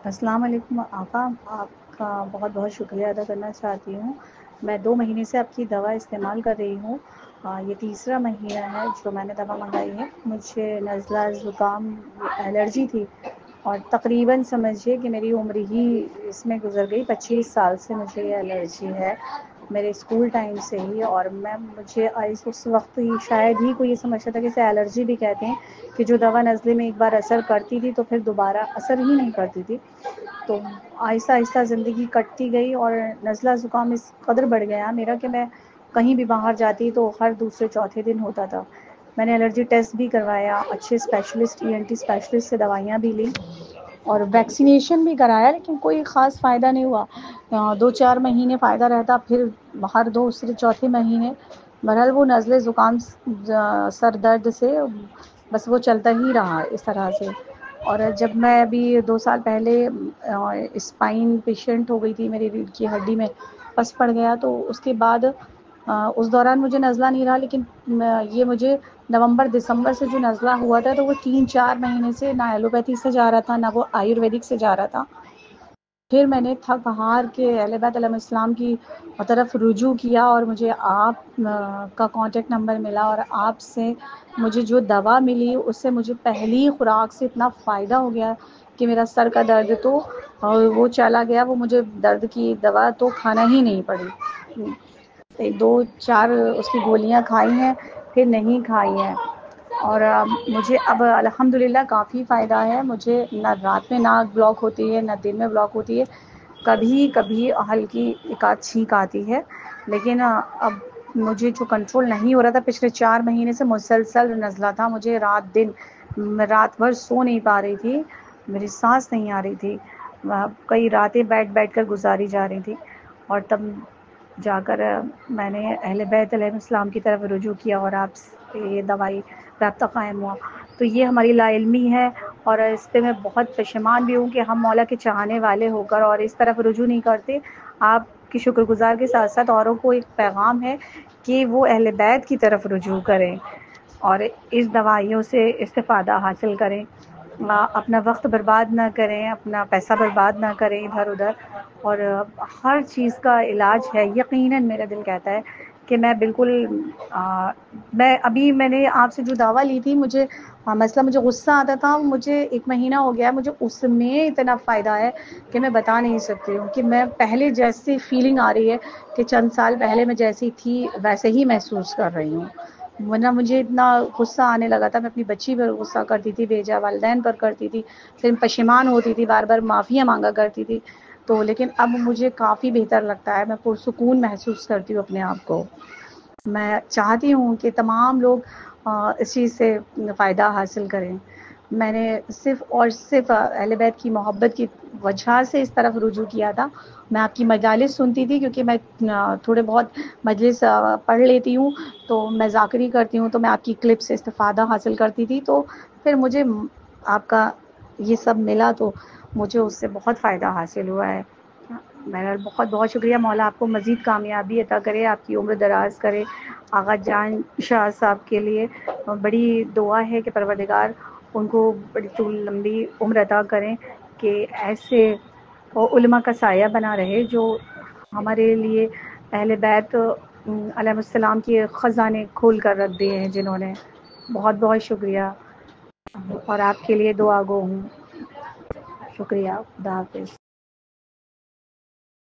السلام علیکم آقا، آپ کا بہت بہت شکریہ ادا کرنا چاہتی ہوں۔ میں 2 مہینے سے آپ کی دوا استعمال کر رہی ہوں۔ یہ تیسرا مہینہ ہے جو میں نے دوا منگائی ہے۔ مجھے نزلہ زکام الرجی تھی اور تقریباً سمجھیے کہ میری عمر ہی اس میں گزر گئی۔ 25 سال سے مجھے یہ الرجی ہے، میرے اسکول ٹائم سے ہی، اور مجھے اس وقت ہی شاید ہی کوئی یہ سمجھتا تھا کہ اسے الرجی بھی کہتے ہیں، کہ جو دوا نزلے میں ایک بار اثر کرتی تھی تو پھر دوبارہ اثر ہی نہیں کرتی تھی۔ تو آہستہ آہستہ زندگی کٹتی گئی اور نزلہ زکام اس قدر بڑھ گیا میرا کہ میں کہیں بھی باہر جاتی تو ہر دوسرے چوتھے دن ہوتا تھا۔ میں نے الرجی ٹیسٹ بھی کروایا، اچھے اسپیشلسٹ ENT اسپیشلسٹ سے دوائیاں بھی لیں اور ویکسینیشن بھی کرایا، لیکن کوئی خاص فائدہ نہیں ہوا۔ 2-4 مہینے فائدہ رہتا، پھر ہر دوسرے چوتھے مہینے بہرحال وہ نزلے زکام سر درد سے بس وہ چلتا ہی رہا اس طرح سے۔ اور جب میں ابھی 2 سال پہلے اسپائن پیشنٹ ہو گئی تھی، میری ریڑھ کی ہڈی میں پس پڑ گیا، تو اس کے بعد اس دوران مجھے نزلہ نہیں رہا، لیکن یہ مجھے نومبر دسمبر سے جو نزلہ ہوا تھا تو وہ 3-4 مہینے سے نہ ایلوپیتھی سے جا رہا تھا نہ وہ آیورویدک سے جا رہا تھا۔ پھر میں نے تھک ہار کے اہل بیت علیہ السلام کی طرف رجوع کیا اور مجھے آپ کا کانٹیکٹ نمبر ملا، اور آپ سے مجھے جو دوا ملی اس سے مجھے پہلی خوراک سے اتنا فائدہ ہو گیا کہ میرا سر کا درد تو وہ چلا گیا، وہ مجھے درد کی دوا تو کھانا ہی نہیں پڑی۔ 2-4 اس کی گولیاں کھائی ہیں، پھر نہیں کھائی ہیں، اور مجھے اب الحمدللہ کافی فائدہ ہے۔ مجھے نہ رات میں ناک بلاک ہوتی ہے نہ دن میں بلاک ہوتی ہے، کبھی کبھی ہلکی ایک آدھ چھینک آتی ہے، لیکن اب مجھے جو کنٹرول نہیں ہو رہا تھا پچھلے 4 مہینے سے مسلسل نزلہ تھا، مجھے رات بھر سو نہیں پا رہی تھی، میری سانس نہیں آ رہی تھی، کئی راتیں بیٹھ کر گزاری جا رہی تھی، اور تب جا کر میں نے اہل بیت علیہ السلام کی طرف رجوع کیا اور آپ سے یہ دوائی رابطہ قائم ہوا۔ تو یہ ہماری لا علمی ہے، اور اس پہ میں بہت پشیمان بھی ہوں کہ ہم مولا کے چاہنے والے ہو کر اور اس طرف رجوع نہیں کرتے۔ آپ کی شکر گزار کے ساتھ ساتھ اوروں کو ایک پیغام ہے کہ وہ اہل بیت کی طرف رجوع کریں اور اس دوائیوں سے استفادہ حاصل کریں، اپنا وقت برباد نہ کریں، اپنا پیسہ برباد نہ کریں ادھر ادھر، اور ہر چیز کا علاج ہے۔ یقیناً میرا دل کہتا ہے کہ میں بالکل میں نے آپ سے جو دوا لی تھی، مجھے مجھے غصہ آتا تھا، مجھے 1 مہینہ ہو گیا، مجھے اس میں اتنا فائدہ ہے کہ میں بتا نہیں سکتی ہوں کہ میں پہلے جیسی فیلنگ آ رہی ہے کہ چند سال پہلے میں جیسی تھی ویسے ہی محسوس کر رہی ہوں۔ ورنہ مجھے اتنا غصہ آنے لگا تھا، میں اپنی بچی پر غصہ کرتی تھی، بیجا والدین پر کرتی تھی، پھر پشیمان ہوتی تھی، بار بار معافیاں مانگا کرتی تھی، تو لیکن اب مجھے کافی بہتر لگتا ہے، میں پرسکون محسوس کرتی ہوں اپنے آپ کو۔ میں چاہتی ہوں کہ تمام لوگ اس چیز سے فائدہ حاصل کریں۔ میں نے صرف اہل بیت کی محبت کی وجہ سے اس طرف رجوع کیا تھا۔ میں آپ کی مجالس سنتی تھی کیونکہ میں تھوڑے بہت مجلس پڑھ لیتی ہوں، تو میں ذاکری کرتی ہوں، تو میں آپ کی کلپ سے استفادہ حاصل کرتی تھی، تو پھر مجھے آپ کا یہ سب ملا تو مجھے اس سے بہت فائدہ حاصل ہوا ہے۔ بہرحال بہت بہت شکریہ، مولا آپ کو مزید کامیابی عطا کرے، آپ کی عمر دراز کرے۔ آغا جان شاہ صاحب کے لیے بڑی دعا ہے کہ پروردگار ان کو بڑی لمبی عمر عطا کریں کہ ایسے علماء کا سایہ بنا رہے جو ہمارے لیے اہل بیت علیہ السلام کے خزانے کھول کر رکھ دیے ہیں جنہوں نے۔ بہت بہت شکریہ، اور آپ کے لیے دعا گو ہوں۔ شکریہ، خدا حافظ۔